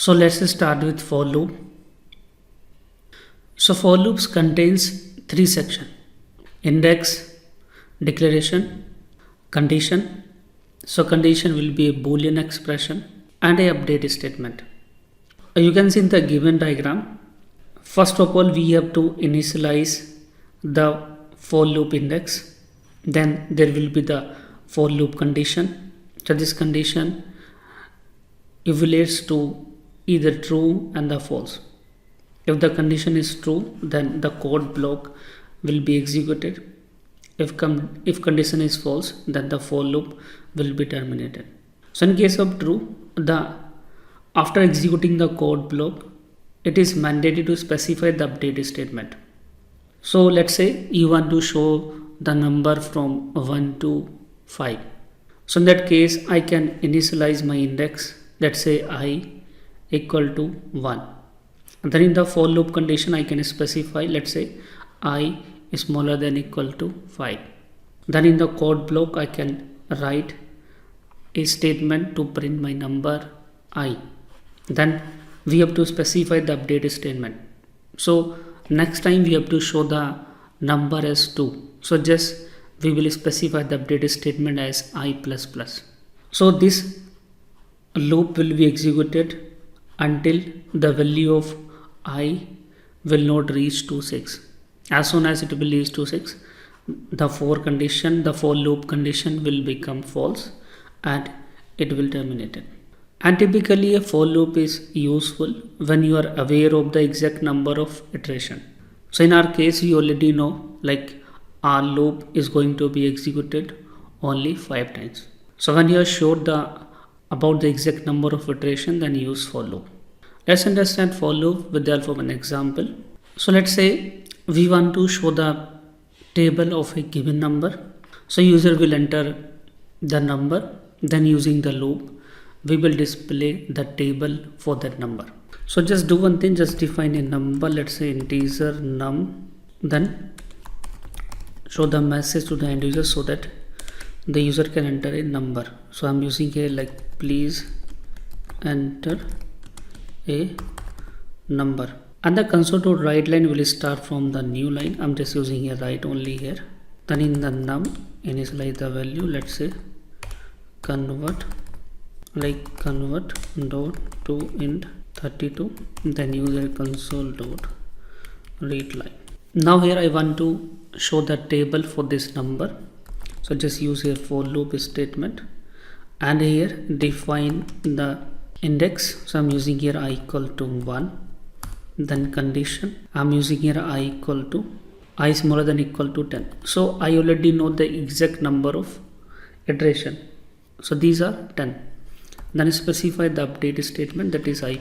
So let's start with for loop. So for loops contains three sections: index, declaration, condition. So condition will be a boolean expression and a update statement. You can see in the given diagram, first of all we have to initialize the for loop index, then there will be the for loop condition. So this condition evaluates to either true and the false. If the condition is true, then the code block will be executed. If condition is false, then the for loop will be terminated. So in case of true, after executing the code block, it is mandated to specify the update statement. So let's say you want to show the number from 1 to 5. So in that case, I can initialize my index. Let's say I equal to 1. And then in the for loop condition, I can specify, let's say I is smaller than equal to 5. Then in the code block, I can write a statement to print my number I. Then we have to specify the update statement. So next time we have to show the number as 2. So just we will specify the update statement as I++. So this loop will be executed until the value of I will not reach to 6. As soon as it will reach to 6, the for loop condition will become false and it will terminate it. And typically a for loop is useful when you are aware of the exact number of iteration. So in our case, we already know like our loop is going to be executed only 5 times. So when you are sure about the exact number of iteration, then use for loop. Let's understand for loop with the help of an example. So let's say we want to show the table of a given number. So user will enter the number, then using the loop we will display the table for that number. So just do one thing, just define a number, let's say integer num, then show the message to the end user so that the user can enter a number. So I'm using here like please enter a number, and the console.write line will start from the new line. I'm just using here write only here. Then in the num initialize the value, let's say convert dot to int 32, then use a console dot read line. Now here I want to show the table for this number, so just use a for loop statement and here define the index. So I'm using here I equal to 1, then condition I'm using here I equal to I smaller than equal to 10. So I already know the exact number of iteration, so these are 10. Then specify the update statement, that is I++.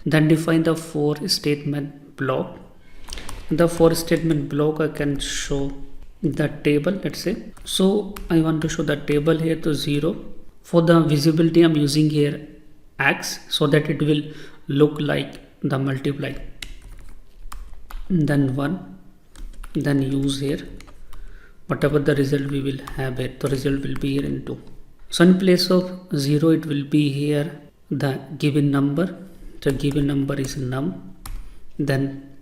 Then define the for statement block. In the for statement block I can show the table, let's say. So I want to show the table here to 0. For the visibility I'm using here X so that it will look like the multiply. Then 1, then use here whatever the result we will have here, the result will be here in 2. So in place of 0 it will be here the given number. The given number is num, then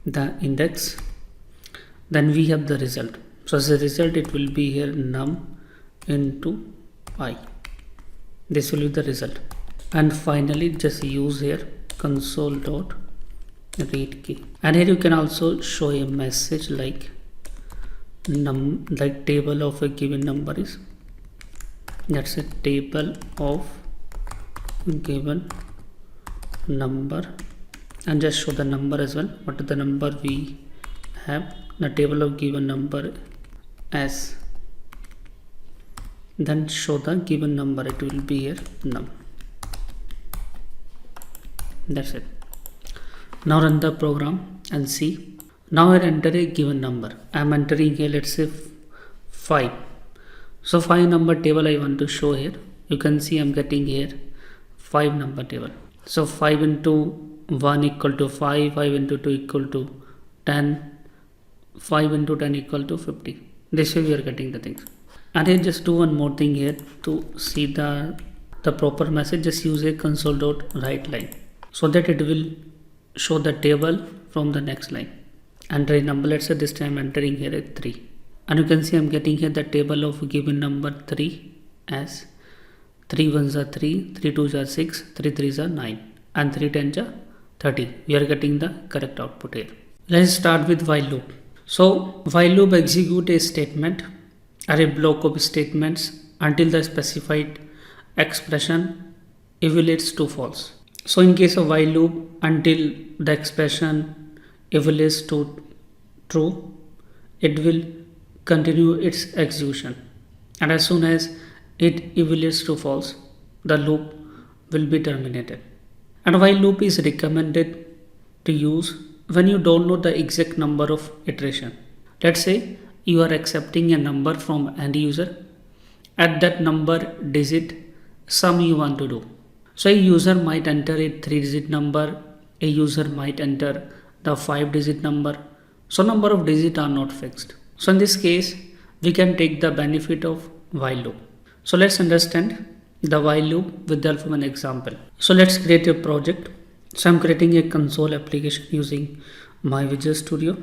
the index, then we have the result. So as a result it will be here num into I. This will be the result. And finally just use here console dot read key, and here you can also show a message like table of a given number is, that's a table of given number, and just show the number as well. What is the number we have? The table of given number as, then show the given number, it will be here num. That's it. Now run the program and see. Now I enter a given number. I am entering here, let's say 5. So 5 number table I want to show here. You can see I'm getting here 5 number table. So 5 into 1 equal to 5, 5 into 2 equal to 10, 5 into 10 equal to 50. This way we are getting the things. And then just do one more thing here to see the the proper message, just use a console.writeLine so that it will show the table from the next line. Enter a number, let's say this time entering here at 3. And you can see I'm getting here the table of given number 3 as 3 ones are 3, 3 twos are 6, 3 threes are 9 and 3 tens are 30. We are getting the correct output here. Let's start with while loop. So while loop execute a statement or a block of statements until the specified expression evaluates to false. So in case of while loop, until the expression evaluates to true, it will continue its execution, and as soon as it evaluates to false, the loop will be terminated. And while loop is recommended to use when you don't know the exact number of iteration. Let's say you are accepting a number from end user, at that number digit sum you want to do. So a user might enter a 3-digit number, a user might enter the 5-digit number. So number of digits are not fixed. So in this case, we can take the benefit of while loop. So let's understand the while loop with the help of an example. So let's create a project. So I'm creating a console application using my Visual Studio.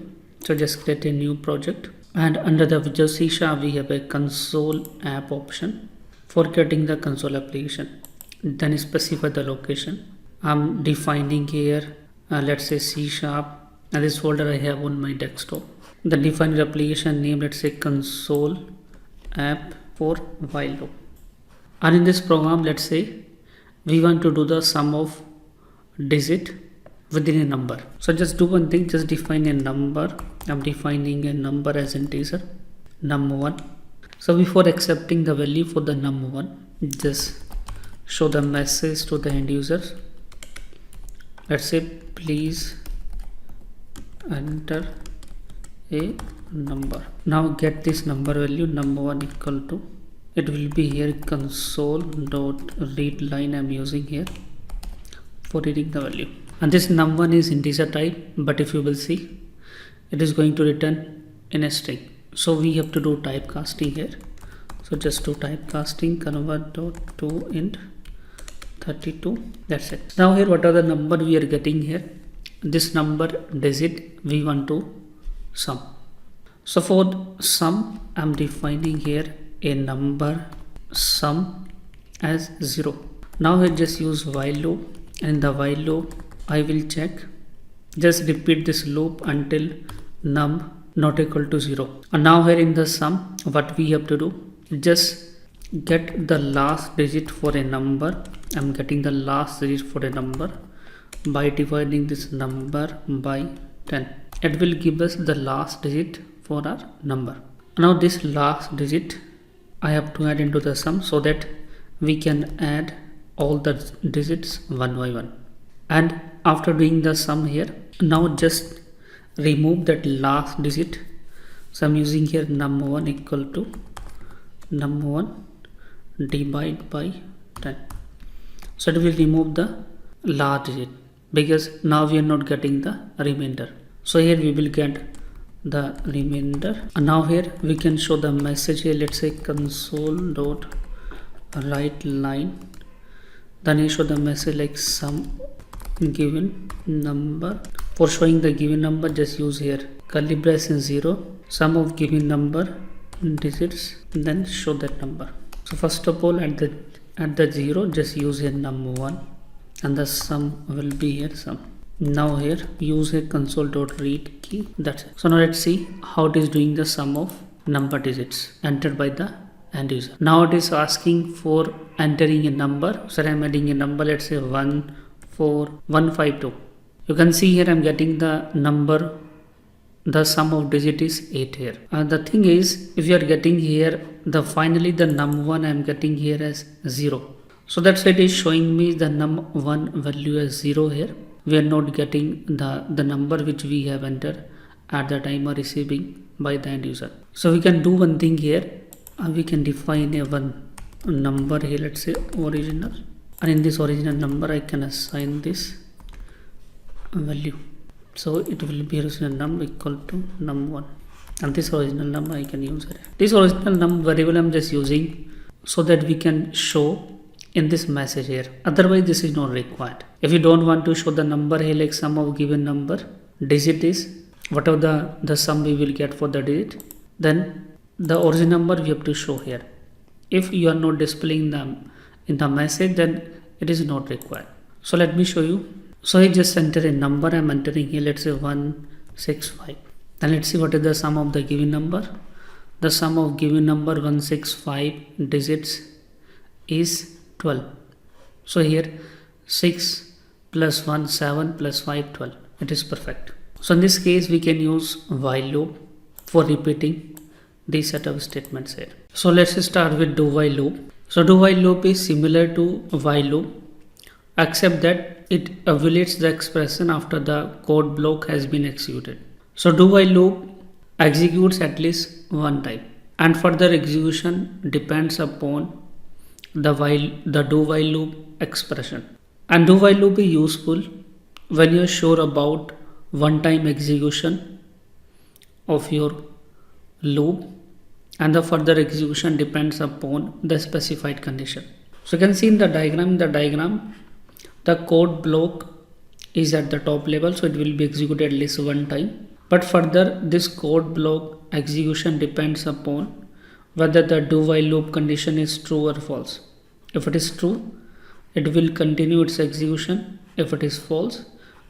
So just create a new project, and under the Visual C# we have a console app option for creating the console application. Then specify the location. I'm defining here let's say C#, and this folder I have on my desktop. The defined application name, let's say console app for while loop. And in this program, let's say we want to do the sum of digit within a number. So just do one thing, just define a number. I'm defining a number as integer num1. So before accepting the value for the num1, just show the message to the end users. Let's say please enter a number. Now get this number value num1 equal to, it will be here console.readLine I'm using here for reading the value. And this num1 is integer type, but if you will see, it is going to return in a string. So we have to do typecasting here. So just do typecasting convert.to int 32. That's it. Now here what are the number we are getting here? This number digit we want to sum. So for sum, I'm defining here a number sum as 0. Now I just use while loop, and in the while loop I will check, just repeat this loop until num not equal to 0. And now here in the sum, what we have to do, just get the last digit for a number. I'm getting the last digit for a number by dividing this number by 10. It will give us the last digit for our number. Now this last digit I have to add into the sum so that we can add all the digits one by one. And after doing the sum here, now just remove that last digit. So I'm using here num1 equal to num1 divide by 10. So it will remove the last digit because now we are not getting the remainder. So here we will get the remainder. And now here we can show the message here. Let's say console.writeLine. Then I show the message like sum given number. For showing the given number, just use here curly braces 0, sum of given number digits, then show that number. So first of all, at the 0, just use here num1, and the sum will be here sum. Now here use a console.read key. That's it. So now let's see how it is doing the sum of number digits entered by the end user. Now it is asking for entering a number. So I'm adding a number, let's say 14152. You can see here I'm getting the number, the sum of digit is 8 here. The thing is, if you are getting here finally the num1, I'm getting here as 0. So that's why it is showing me the num1 value as 0 here. We are not getting the number which we have entered at the time of receiving by the end user. So we can do one thing here. We can define a one number here, let's say original, and in this original number I can assign this value. So it will be original num equal to num1, and this original num I can use it. This original num variable I'm just using so that we can show in this message here. Otherwise this is not required. If you don't want to show the number here like sum of given number, digit is whatever the sum we will get for the digit, then the origin number we have to show here. If you are not displaying them in the message, then it is not required. So let me show you. So I just enter a number. I'm entering here, let's say 165. Then let's see what is the sum of the given number. The sum of given number 165 digits is 12. So here 6 plus 1 7 plus 5 12. It is perfect. So in this case we can use while loop for repeating these set of statements here. So let's start with do while loop. So do while loop is similar to while loop, except that it evaluates the expression after the code block has been executed. So do while loop executes at least one time, and further execution depends upon the do while loop expression. And do while loop is useful when you are sure about one time execution of your loop, and the further execution depends upon the specified condition. So you can see in the diagram, the code block is at the top level, so it will be executed at least one time. But further, this code block execution depends upon whether the do while loop condition is true or false. If it is true, it will continue its execution. If it is false,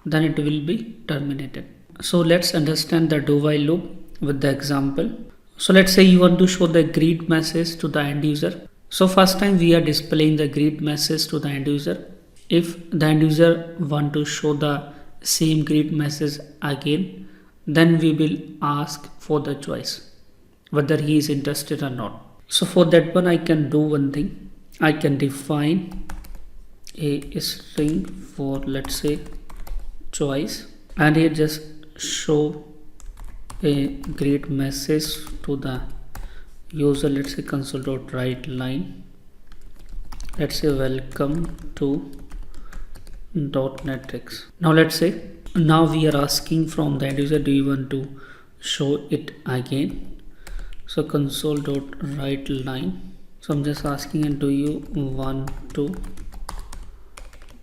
then it will be terminated. So let's understand the do while loop with the example. So let's say you want to show the greet message to the end user. So first time we are displaying the greet message to the end user. If the end user want to show the same greet message again, then we will ask for the choice whether he is interested or not. So for that one I can do one thing. I can define a string for, let's say, choice, and here just show a greet message to the user. Let's say console.write line, let's say welcome to .NETX. Now let's say now we are asking from the end user, do you want to show it again? So console.write line. So I'm just asking, and do you want to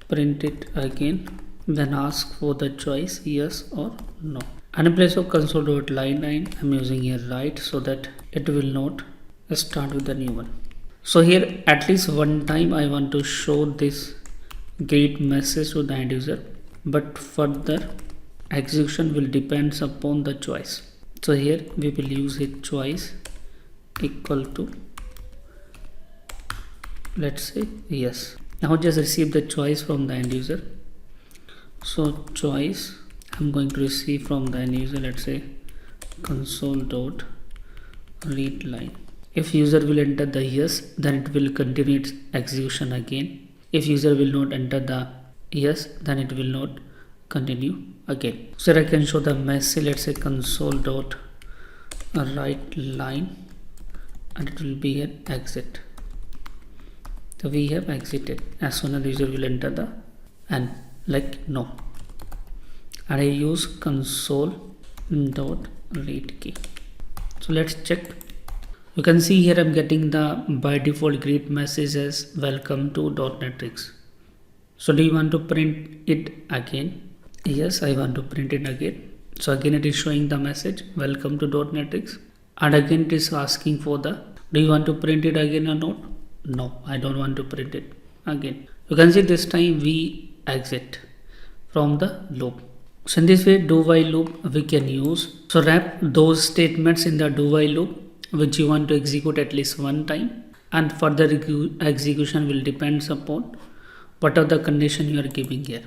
print it again? Then ask for the choice, yes or no. And in place of console.write line, I'm using here write, so that it will not start with the new one. So here at least one time I want to show this greet message to the end user, but further execution will depends upon the choice. So here we will use a choice equal to, let's say, yes. Now just receive the choice from the end user. So choice I'm going to receive from the end user, let's say console.read line. If user will enter the yes, then it will continue its execution again. If user will not enter the yes, then it will not continue again. So I can show the message, let's say console.write line, and it will be an exit. So we have exited as soon as user will enter the and like no. And I use console.read key. So let's check. You can see here I'm getting the by default greet message as welcome to .NETX. So do you want to print it again? Yes, I want to print it again. So again it is showing the message welcome to .NETX, and again it is asking for the, do you want to print it again or not? No, I don't want to print it again. You can see this time we exit from the loop. So in this way do while loop we can use. So wrap those statements in the do while loop which you want to execute at least one time, and further execution will depends upon what are the condition you are giving here.